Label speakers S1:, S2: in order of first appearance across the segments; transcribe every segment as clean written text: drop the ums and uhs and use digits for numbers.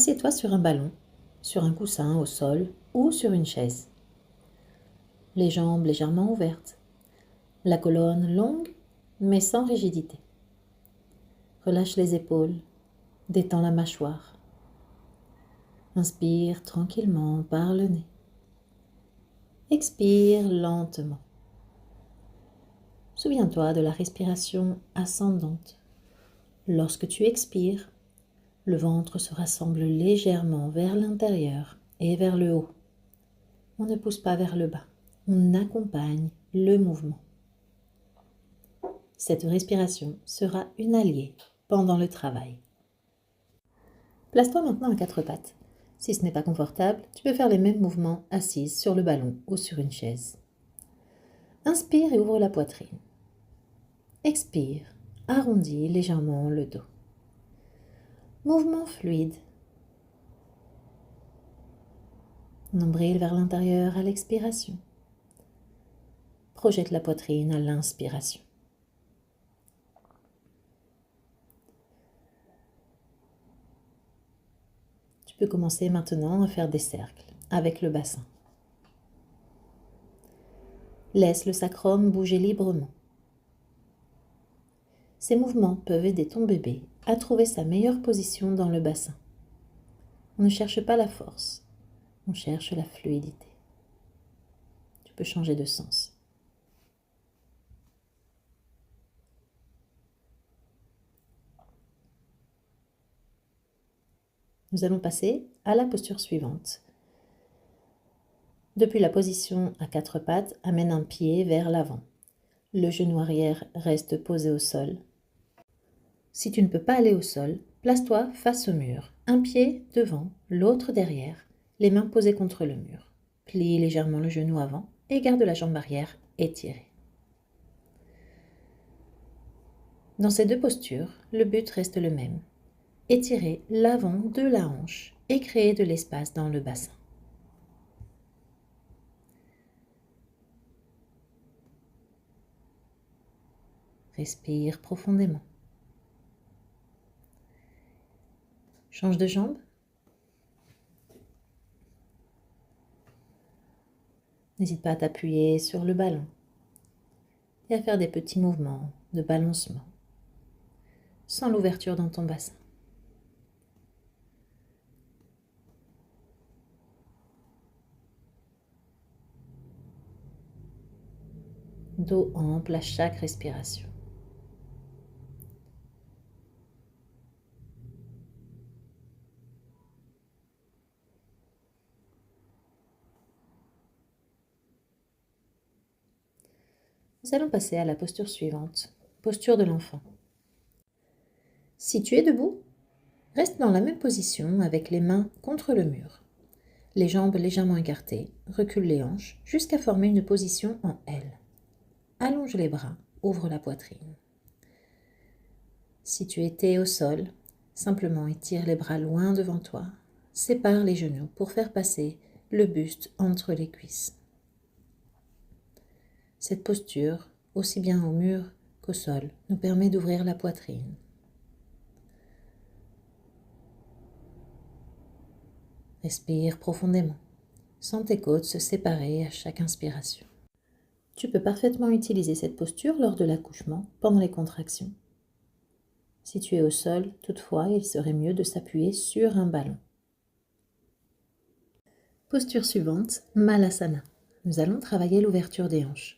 S1: Assieds-toi sur un ballon, sur un coussin au sol ou sur une chaise. Les jambes légèrement ouvertes, la colonne longue mais sans rigidité. Relâche les épaules, détends la mâchoire. Inspire tranquillement par le nez. Expire lentement. Souviens-toi de la respiration ascendante. Lorsque tu expires, le ventre se rassemble légèrement vers l'intérieur et vers le haut. On ne pousse pas vers le bas, on accompagne le mouvement. Cette respiration sera une alliée pendant le travail. Place-toi maintenant à quatre pattes. Si ce n'est pas confortable, tu peux faire les mêmes mouvements assise sur le ballon ou sur une chaise. Inspire et ouvre la poitrine. Expire, arrondis légèrement le dos. Mouvement fluide. Nombril vers l'intérieur à l'expiration. Projette la poitrine à l'inspiration. Tu peux commencer maintenant à faire des cercles avec le bassin. Laisse le sacrum bouger librement. Ces mouvements peuvent aider ton bébé à trouver sa meilleure position dans le bassin. On ne cherche pas la force, on cherche la fluidité. Tu peux changer de sens. Nous allons passer à la posture suivante. Depuis la position à quatre pattes, amène un pied vers l'avant. Le genou arrière reste posé au sol. Si tu ne peux pas aller au sol, place-toi face au mur. Un pied devant, l'autre derrière, les mains posées contre le mur. Plie légèrement le genou avant et garde la jambe arrière étirée. Dans ces deux postures, le but reste le même. Étirer l'avant de la hanche et créer de l'espace dans le bassin. Respire profondément. Change de jambe. N'hésite pas à t'appuyer sur le ballon et à faire des petits mouvements de balancement sans l'ouverture dans ton bassin. Dos ample à chaque respiration. Nous allons passer à la posture suivante, posture de l'enfant. Si tu es debout, reste dans la même position avec les mains contre le mur. Les jambes légèrement écartées, recule les hanches jusqu'à former une position en L. Allonge les bras, ouvre la poitrine. Si tu étais au sol, simplement étire les bras loin devant toi, sépare les genoux pour faire passer le buste entre les cuisses. Cette posture, aussi bien au mur qu'au sol, nous permet d'ouvrir la poitrine. Respire profondément. Sens tes côtes se séparer à chaque inspiration. Tu peux parfaitement utiliser cette posture lors de l'accouchement, pendant les contractions. Si tu es au sol, toutefois, il serait mieux de s'appuyer sur un ballon. Posture suivante, Malasana. Nous allons travailler l'ouverture des hanches.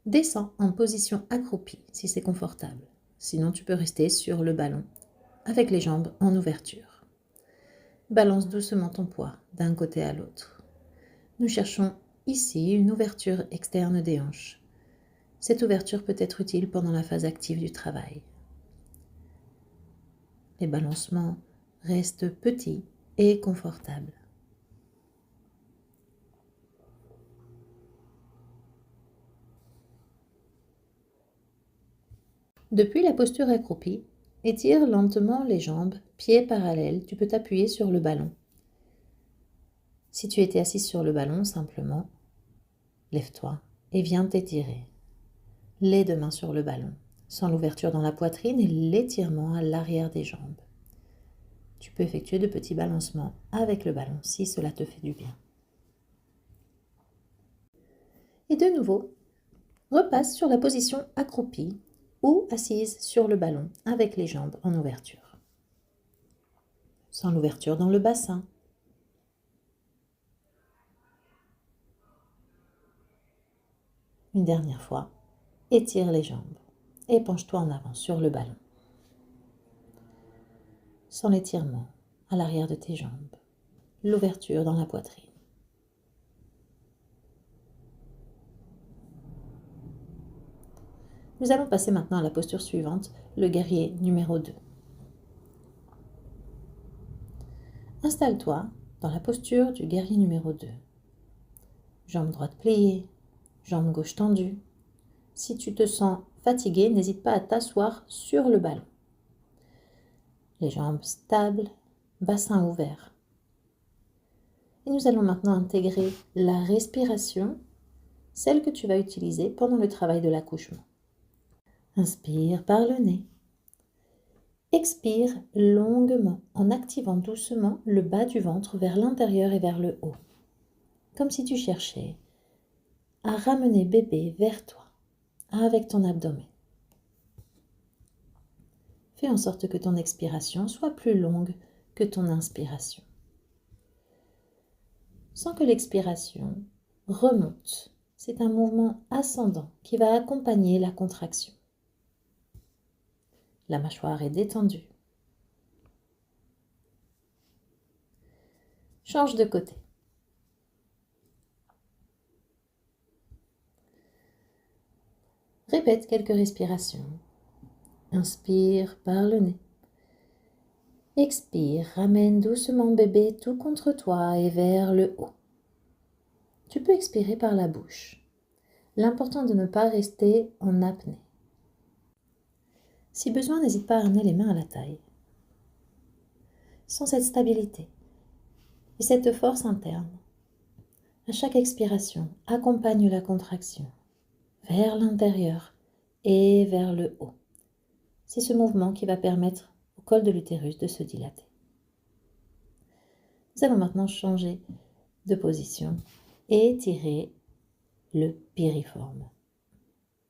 S1: Descends en position accroupie si c'est confortable. Sinon, tu peux rester sur le ballon avec les jambes en ouverture. Balance doucement ton poids d'un côté à l'autre. Nous cherchons ici une ouverture externe des hanches. Cette ouverture peut être utile pendant la phase active du travail. Les balancements restent petits et confortables. Depuis la posture accroupie, étire lentement les jambes, pieds parallèles. Tu peux t'appuyer sur le ballon. Si tu étais assis sur le ballon, simplement, lève-toi et viens t'étirer. Les deux mains sur le ballon, sans l'ouverture dans la poitrine et l'étirement à l'arrière des jambes. Tu peux effectuer de petits balancements avec le ballon si cela te fait du bien. Et de nouveau, repasse sur la position accroupie ou assise sur le ballon avec les jambes en ouverture. Sans l'ouverture dans le bassin. Une dernière fois, étire les jambes et penche-toi en avant sur le ballon. Sans l'étirement à l'arrière de tes jambes, l'ouverture dans la poitrine. Nous allons passer maintenant à la posture suivante, le guerrier numéro 2. Installe-toi dans la posture du guerrier numéro 2. Jambe droite pliée, jambe gauche tendue. Si tu te sens fatigué, n'hésite pas à t'asseoir sur le ballon. Les jambes stables, bassin ouvert. Et nous allons maintenant intégrer la respiration, celle que tu vas utiliser pendant le travail de l'accouchement. Inspire par le nez. Expire longuement en activant doucement le bas du ventre vers l'intérieur et vers le haut. Comme si tu cherchais à ramener bébé vers toi avec ton abdomen. Fais en sorte que ton expiration soit plus longue que ton inspiration. Sans que l'expiration remonte. C'est un mouvement ascendant qui va accompagner la contraction. La mâchoire est détendue. Change de côté. Répète quelques respirations. Inspire par le nez. Expire, ramène doucement bébé tout contre toi et vers le haut. Tu peux expirer par la bouche. L'important est de ne pas rester en apnée. Si besoin, n'hésite pas à ramener les mains à la taille. Sans cette stabilité et cette force interne, à chaque expiration, accompagne la contraction vers l'intérieur et vers le haut. C'est ce mouvement qui va permettre au col de l'utérus de se dilater. Nous allons maintenant changer de position et étirer le piriforme.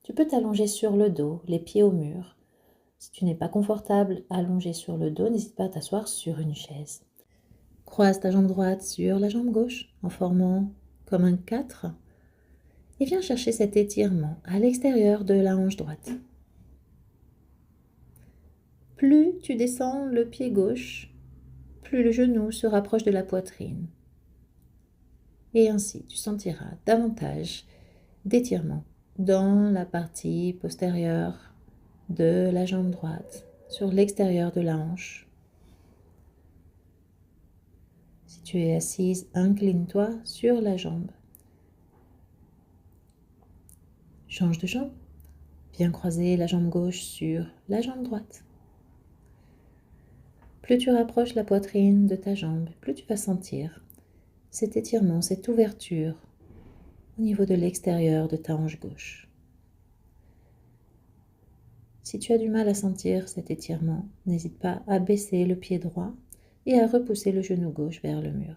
S1: Tu peux t'allonger sur le dos, les pieds au mur. Si tu n'es pas confortable allongé sur le dos, n'hésite pas à t'asseoir sur une chaise. Croise ta jambe droite sur la jambe gauche en formant comme un 4 et viens chercher cet étirement à l'extérieur de la hanche droite. Plus tu descends le pied gauche, plus le genou se rapproche de la poitrine. Et ainsi, tu sentiras davantage d'étirement dans la partie postérieure de la jambe droite, sur l'extérieur de la hanche. Si tu es assise, incline-toi sur la jambe. Change de jambe. Viens croiser la jambe gauche sur la jambe droite. Plus tu rapproches la poitrine de ta jambe, plus tu vas sentir cet étirement, cette ouverture au niveau de l'extérieur de ta hanche gauche. Si tu as du mal à sentir cet étirement, n'hésite pas à baisser le pied droit et à repousser le genou gauche vers le mur.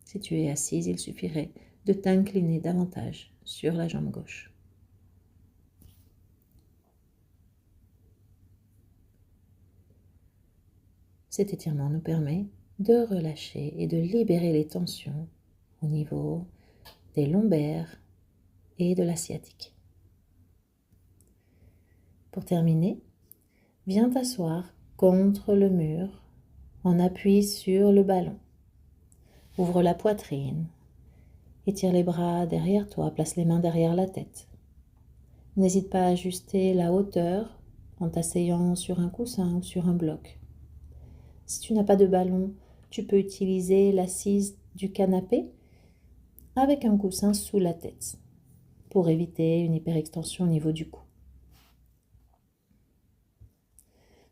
S1: Si tu es assise, il suffirait de t'incliner davantage sur la jambe gauche. Cet étirement nous permet de relâcher et de libérer les tensions au niveau des lombaires et de la sciatique. Pour terminer, viens t'asseoir contre le mur en appui sur le ballon. Ouvre la poitrine, étire les bras derrière toi, place les mains derrière la tête. N'hésite pas à ajuster la hauteur en t'asseyant sur un coussin ou sur un bloc. Si tu n'as pas de ballon, tu peux utiliser l'assise du canapé avec un coussin sous la tête pour éviter une hyperextension au niveau du cou.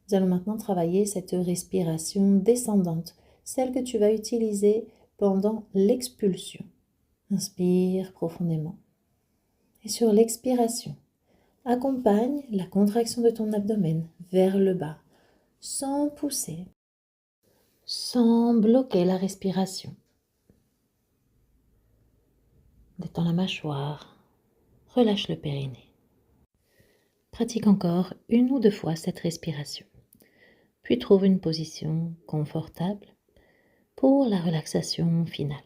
S1: Nous allons maintenant travailler cette respiration descendante, celle que tu vas utiliser pendant l'expulsion. Inspire profondément. Et sur l'expiration, accompagne la contraction de ton abdomen vers le bas, sans pousser. sans bloquer la respiration. Détends la mâchoire, relâche le périnée. Pratique encore 1 ou 2 fois cette respiration, puis trouve une position confortable pour la relaxation finale.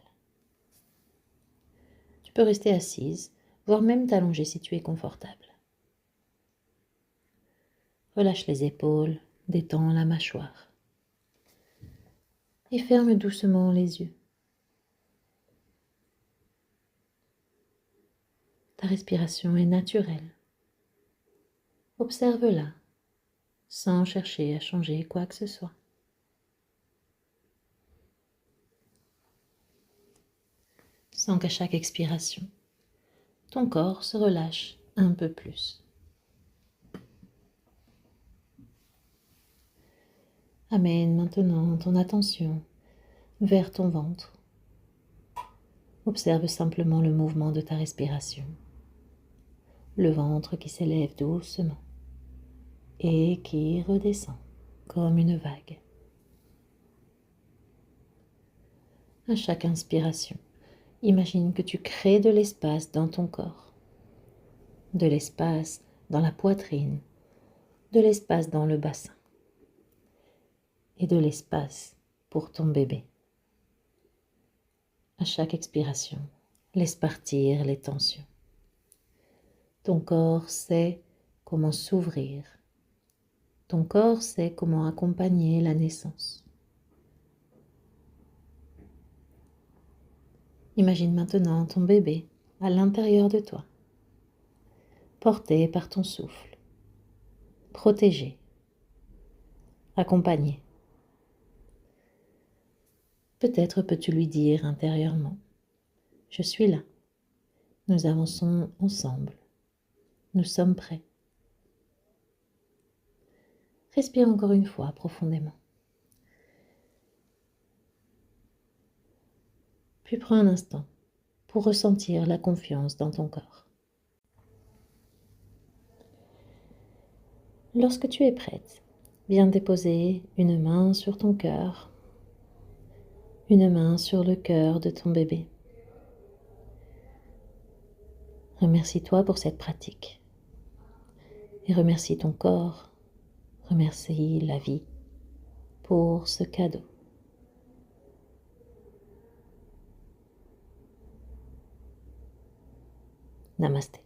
S1: Tu peux rester assise, voire même t'allonger si tu es confortable. Relâche les épaules, détends la mâchoire et ferme doucement les yeux. Ta respiration est naturelle. Observe-la sans chercher à changer quoi que ce soit. Sens qu'à chaque expiration, ton corps se relâche un peu plus. Amène maintenant ton attention vers ton ventre. Observe simplement le mouvement de ta respiration. Le ventre qui s'élève doucement et qui redescend comme une vague. À chaque inspiration, imagine que tu crées de l'espace dans ton corps, de l'espace dans la poitrine, de l'espace dans le bassin et de l'espace pour ton bébé. À chaque expiration, laisse partir les tensions. Ton corps sait comment s'ouvrir. Ton corps sait comment accompagner la naissance. Imagine maintenant ton bébé à l'intérieur de toi, porté par ton souffle, protégé, accompagné. Peut-être peux-tu lui dire intérieurement, je suis là, nous avançons ensemble, nous sommes prêts. Respire encore une fois profondément. Puis prends un instant pour ressentir la confiance dans ton corps. Lorsque tu es prête, viens déposer une main sur ton cœur, une main sur le cœur de ton bébé. Remercie-toi pour cette pratique et remercie ton corps, remercie la vie pour ce cadeau. Namasté.